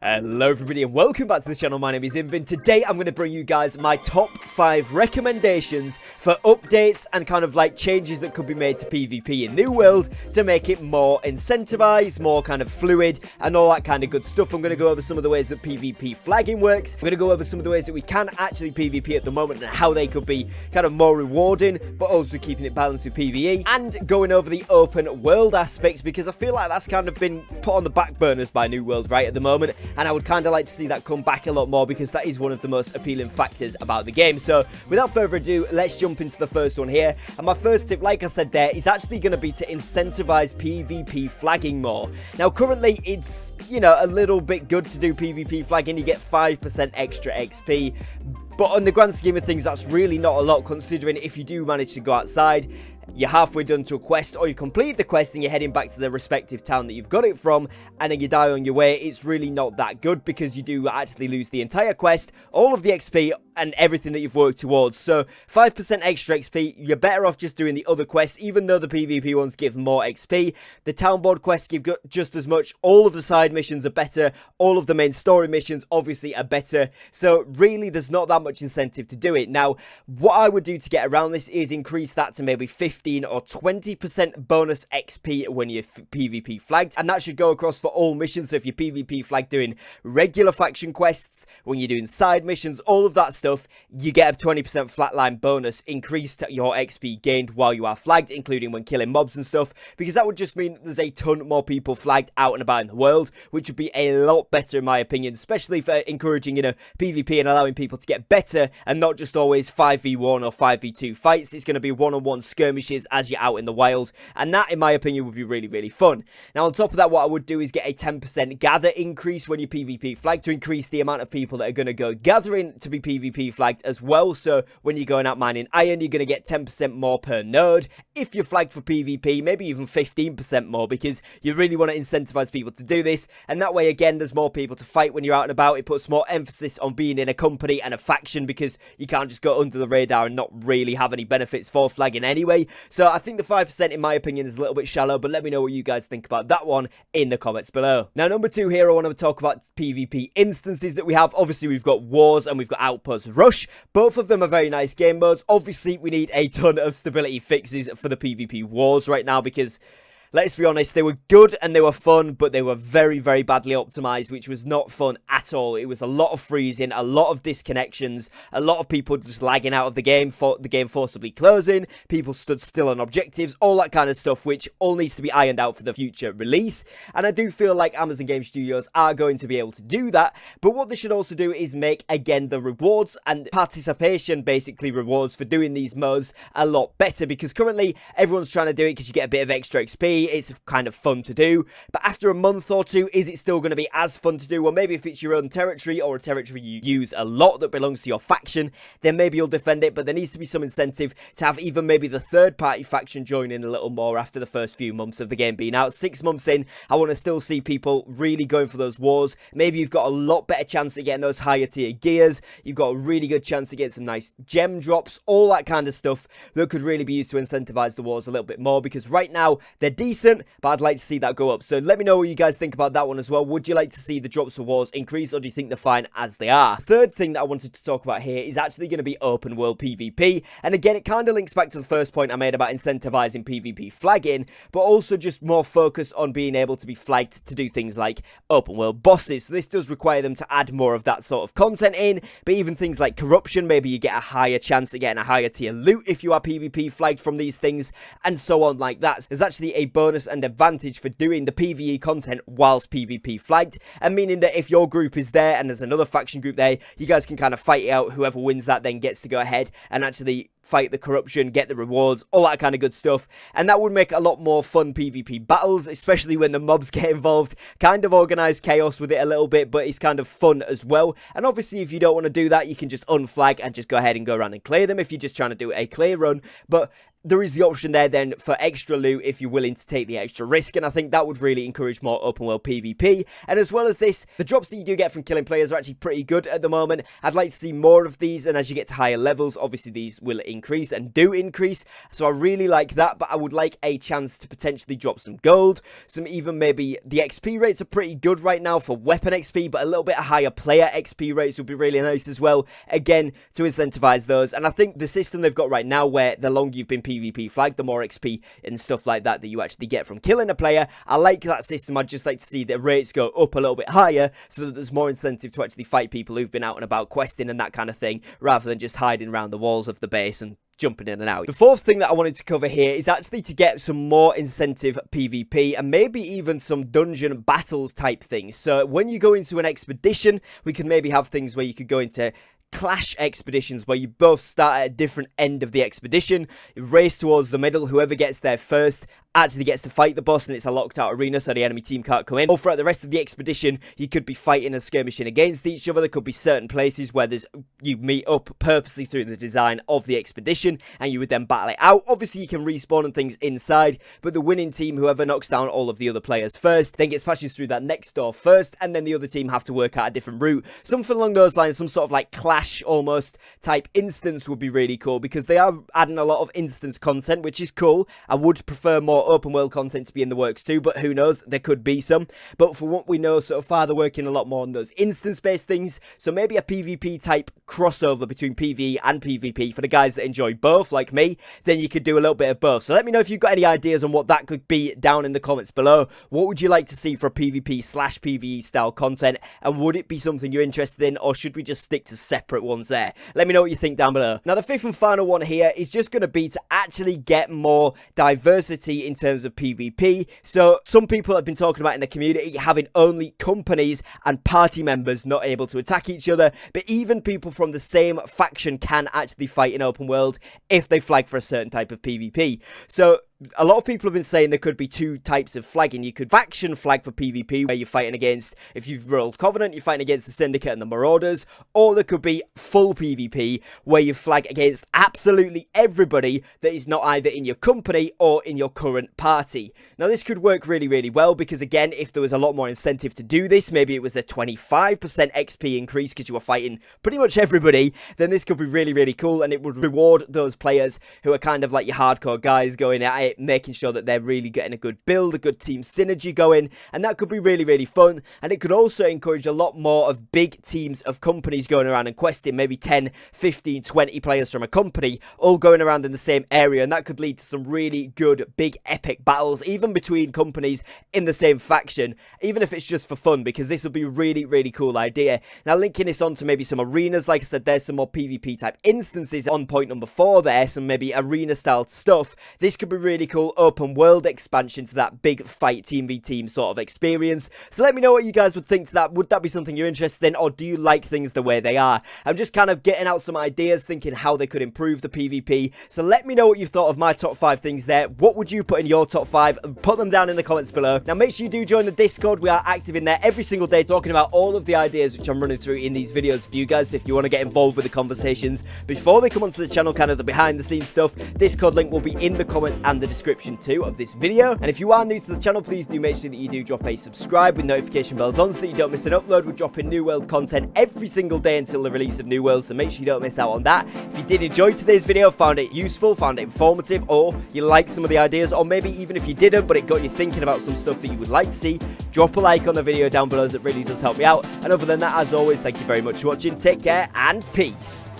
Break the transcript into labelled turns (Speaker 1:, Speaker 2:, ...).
Speaker 1: Hello everybody and welcome back to the channel. My name is Invin. Today I'm going to bring you guys my top 5 recommendations for updates and kind of like changes that could be made to PvP in New World to make it more incentivized, more kind of fluid and all that kind of good stuff. I'm going to go over some of the ways that PvP flagging works. I'm going to go over some of the ways that we can actually PvP at the moment and how they could be kind of more rewarding but also keeping it balanced with PvE, and going over the open world aspects because I feel like that's kind of been put on the back burners by New World right at the moment. And I would kind of like to see that come back a lot more because that is one of the most appealing factors about the game. So without further ado, let's jump into the first one here. And my first tip, like I said there, is actually going to be to incentivize PvP flagging more. Now currently it's, you know, a little bit good to do PvP flagging. You get 5% extra XP. But on the grand scheme of things, that's really not a lot, considering if you do manage to go outside, you're halfway done to a quest, or you complete the quest and you're heading back to the respective town that you've got it from, and then you die on your way. It's really not that good because you do actually lose the entire quest, all of the XP, and everything that you've worked towards. So 5% extra XP, you're better off just doing the other quests, even though the PvP ones give more XP. The town board quests give just as much. All of the side missions are better. All of the main story missions obviously are better. So really there's not that much incentive to do it. Now what I would do to get around this is increase that to maybe 15 or 20% bonus XP when you're PvP flagged, and that should go across for all missions. So if you're PvP flagged doing regular faction quests, when you're doing side missions, all of that stuff, you get a 20% flatline bonus increase to your XP gained while you are flagged, including when killing mobs and stuff, because that would just mean that there's a ton more people flagged out and about in the world, which would be a lot better in my opinion, especially for encouraging, you know, PvP and allowing people to get better and not just always 5v1 or 5v2 fights. It's going to be one-on-one skirmishes as you're out in the wild, and that in my opinion would be really fun. Now on top of that, what I would do is get a 10% gather increase when you PvP flag to increase the amount of people that are going to go gathering to be PvP flagged as well. So when you're going out mining iron, you're going to get 10% more per node. If you're flagged for PvP, maybe even 15% more, because you really want to incentivize people to do this, and that way again there's more people to fight when you're out and about. It puts more emphasis on being in a company and a faction, because you can't just go under the radar and not really have any benefits for flagging anyway. So I think the 5% in my opinion is a little bit shallow, but let me know what you guys think about that one in the comments below. Now number 2 here, I want to talk about PvP instances that we have. Obviously we've got Wars and we've got Outpost Rush. Both of them are very nice game modes. Obviously we need a ton of stability fixes for the PvP Wars right now, because let's be honest, they were good and they were fun, but they were very badly optimized, which was not fun at all. It was a lot of freezing, a lot of disconnections, a lot of people just lagging out of the game, for the game forcibly closing, people stood still on objectives, all that kind of stuff, which all needs to be ironed out for the future release. And I do feel like Amazon Game Studios are going to be able to do that, but what they should also do is make, again, the rewards and participation, basically rewards for doing these modes, a lot better, because currently everyone's trying to do it because you get a bit of extra XP. It's kind of fun to do, but after a month or two, is it still going to be as fun to do? Well, maybe if it's your own territory or a territory you use a lot that belongs to your faction, then maybe you'll defend it, but there needs to be some incentive to have even maybe the third party faction join in a little more after the first few months of the game being out. 6 months in, I want to still see people really going for those wars. Maybe you've got a lot better chance of getting those higher tier gears, you've got a really good chance to get some nice gem drops, all that kind of stuff that could really be used to incentivize the wars a little bit more, because right now they're decent, but I'd like to see that go up. So let me know what you guys think about that one as well. Would you like to see the drops for wars increase, or do you think they're fine as they are? Third thing that I wanted to talk about here is actually going to be open world PvP, and again it kind of links back to the first point I made about incentivizing PvP flagging, but also just more focus on being able to be flagged to do things like open world bosses. So this does require them to add more of that sort of content in, but even things like corruption, maybe you get a higher chance of getting a higher tier loot if you are PvP flagged from these things, and so on like that. There's actually a bonus and advantage for doing the PvE content whilst PvP flagged, and meaning that if your group is there and there's another faction group there, you guys can kind of fight it out. Whoever wins that then gets to go ahead and actually fight the corruption, get the rewards, all that kind of good stuff, and that would make a lot more fun PvP battles, especially when the mobs get involved. Kind of organized chaos with it a little bit, but it's kind of fun as well. And obviously if you don't want to do that, you can just unflag and just go ahead and go around and clear them if you're just trying to do a clear run. But there is the option there then for extra loot if you're willing to take the extra risk, and I think that would really encourage more open world PvP. And as well as this, the drops that you do get from killing players are actually pretty good at the moment. I'd like to see more of these, and as you get to higher levels, obviously these will increase and do increase, so I really like that. But I would like a chance to potentially drop some gold, some even maybe the XP rates are pretty good right now for weapon XP, but a little bit higher player XP rates would be really nice as well, again, to incentivize those. And I think the system they've got right now, where the longer you've been PvP flagged, the more XP and stuff like that you actually get from killing a player, I like that system. I'd just like to see the rates go up a little bit higher so that there's more incentive to actually fight people who've been out and about questing and that kind of thing, rather than just hiding around the walls of the base and jumping in and out. The fourth thing that I wanted to cover here is actually to get some more incentive PvP and maybe even some dungeon battles type things. So when you go into an expedition, we can maybe have things where you could go into clash expeditions where you both start at a different end of the expedition, race towards the middle, whoever gets there first actually gets to fight the boss, and it's a locked out arena so the enemy team can't come in. Or throughout the rest of the expedition, you could be fighting and skirmishing against each other. There could be certain places where you meet up purposely through the design of the expedition, and you would then battle it out. Obviously you can respawn and things inside, but the winning team, whoever knocks down all of the other players first, then gets passed through that next door first, and then the other team have to work out a different route. Something along those lines, some sort of like clash almost type instance would be really cool, because they are adding a lot of instance content, which is cool. I would prefer more open world content to be in the works too, but who knows, there could be some. But for what we know so far, they're working a lot more on those instance based things, so maybe a PvP type crossover between PvE and PvP for the guys that enjoy both like me. Then you could do a little bit of both. So let me know if you've got any ideas on what that could be down in the comments below. What would you like to see for PvP/PvE style content, and would it be something you're interested in, or should we just stick to separate ones there? Let me know what you think down below. Now the fifth and final one here is just going to be to actually get more diversity in terms of PvP. So some people have been talking about in the community having only companies and party members not able to attack each other, but even people from the same faction can actually fight in open world if they flag for a certain type of PvP. So a lot of people have been saying there could be two types of flagging. You could faction flag for PvP, where you're fighting against, if you've rolled Covenant, you're fighting against the Syndicate and the Marauders. Or there could be full PvP, where you flag against absolutely everybody that is not either in your company or in your current party. Now this could work really, really well, because again, if there was a lot more incentive to do this, maybe it was a 25% XP increase because you were fighting pretty much everybody, then this could be really, really cool, and it would reward those players who are kind of like your hardcore guys going at it, making sure that they're really getting a good build, a good team synergy going, and that could be really, really fun. And it could also encourage a lot more of big teams of companies going around and questing, maybe 10, 15, 20 players from a company all going around in the same area, and that could lead to some really good big epic battles, even between companies in the same faction, even if it's just for fun, because this will be a really, really cool idea. Now linking this on to maybe some arenas, like I said, there's some more PvP type instances on point number 4 there, some maybe arena style stuff. This could be really cool open world expansion to that big fight team v team sort of experience. So let me know what you guys would think to that. Would that be something you're interested in, or do you like things the way they are? I'm just kind of getting out some ideas, thinking how they could improve the PvP. So let me know what you've thought of my top 5 things there. What would you put in your top 5? Put them down in the comments below. Now make sure you do join the Discord. We are active in there every single day, talking about all of the ideas which I'm running through in these videos with you guys. So if you want to get involved with the conversations before they come onto the channel, kind of the behind the scenes stuff, Discord link will be in the comments and the description too of this video. And if you are new to the channel, please do make sure that you do drop a subscribe with notification bells on so that you don't miss an upload. We're dropping New World content every single day until the release of New World, so make sure you don't miss out on that. If you did enjoy today's video, found it useful, found it informative, or you like some of the ideas, or maybe even if you didn't but it got you thinking about some stuff that you would like to see, drop a like on the video down below, as it really does help me out. And other than that, as always, thank you very much for watching, take care and peace.